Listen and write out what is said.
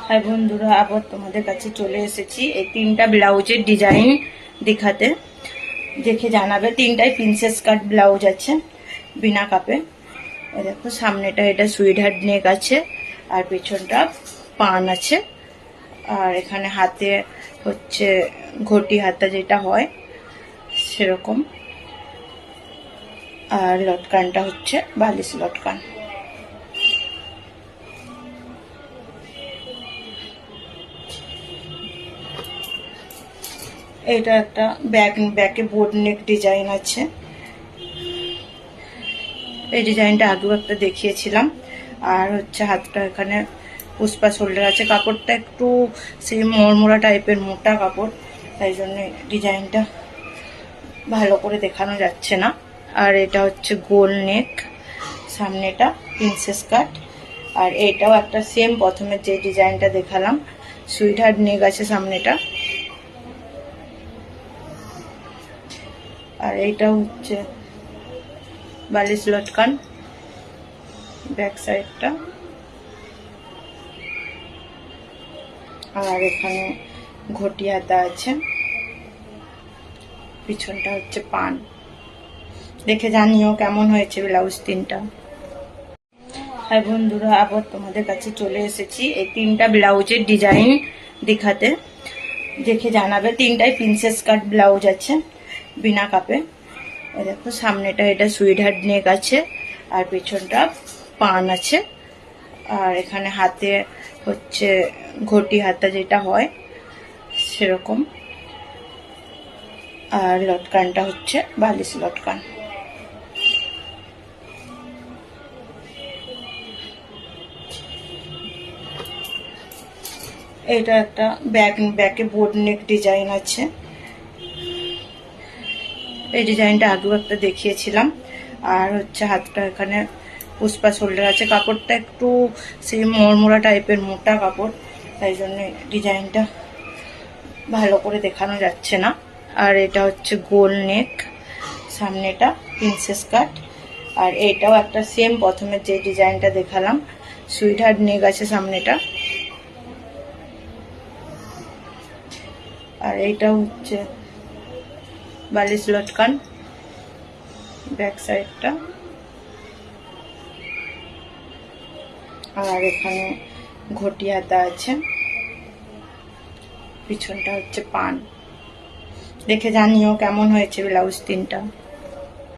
हाय बंधुरा आबार तुम्हारे काছে चले एसेছি এই তিনটা ব্লাউজের ডিজাইন দেখাতে। দেখে জানাবে তিনটাই প্রিন্সেস কাট ব্লাউজ আছে বিনা কাপে। এই দেখো সামনেটা এটা সুইট হার্ট নেক আছে আর পেছনটা পান আছে আর এখানে হাতে হচ্ছে ঘটি হাতা যেটা হয় সেরকম আর লটকানটা হচ্ছে বালিশ লটকান। এটা একটা ব্যাকে বোর্ড নেক ডিজাইন আছে। এই ডিজাইনটা আগেও একটা দেখিয়েছিলাম। আর হচ্ছে হাতটা এখানে পুষ্পা শোল্ডার আছে। কাপড়টা একটু সেই মরমরা টাইপের মোটা কাপড়, তাই জন্য ডিজাইনটা ভালো করে দেখানো যাচ্ছে না। আর এটা হচ্ছে গোল নেক, সামনেটা প্রিন্সেস কাট। আর এটাও একটা সেম প্রথমে যে ডিজাইনটা দেখালাম সুইট হার্ট নেক আছে সামনেটা। আর এইটা হচ্ছে বালিশ লটকান ব্যাক সাইডটা। আর এখানে ঘটি হাতা আছে, পিছনটা হচ্ছে পান। দেখে জানিও কেমন হয়েছে ব্লাউজ তিনটা। হাই বন্ধুরা আবার তোমাদের কাছে চলে এসেছি এই তিনটা ব্লাউজের ডিজাইন দেখাতে। দেখে জানাবে তিনটাই প্রিন্সেস কাট ব্লাউজ আছে বিনা কাপে। এই দেখো সামনেটা এটা সুইট হার্ট নেক আছে আর পেছনটা পান আছে আর এখানে হাতে হচ্ছে ঘটি হাতা যেটা হয় সেরকম আর লটকানটা হচ্ছে বালিশ লটকান। এটা একটা ব্যাকে বোর্ড নেক ডিজাইন আছে। এই ডিজাইনটা আগেও একটা দেখিয়েছিলাম। আর হচ্ছে হাতটা এখানে পুষ্পা শোল্ডার আছে। কাপড়টা একটু সেই মরমরা টাইপের মোটা কাপড়, তাই জন্য ডিজাইনটা ভালো করে দেখানো যাচ্ছে না। আর এটা হচ্ছে গোল নেক, সামনেটা প্রিন্সেস কাট। আর এটাও একটা সেম প্রথমে যে ডিজাইনটা দেখালাম সুইট হার্ট নেক আছে সামনেটা। আর এইটাও হচ্ছে বালিশ লটকান ব্যাক সাইডটা। আর এখানে ঘটি হাতা আছে, পিছনটা হচ্ছে পান। দেখে জানিও কেমন হয়েছে ব্লাউজ তিনটা।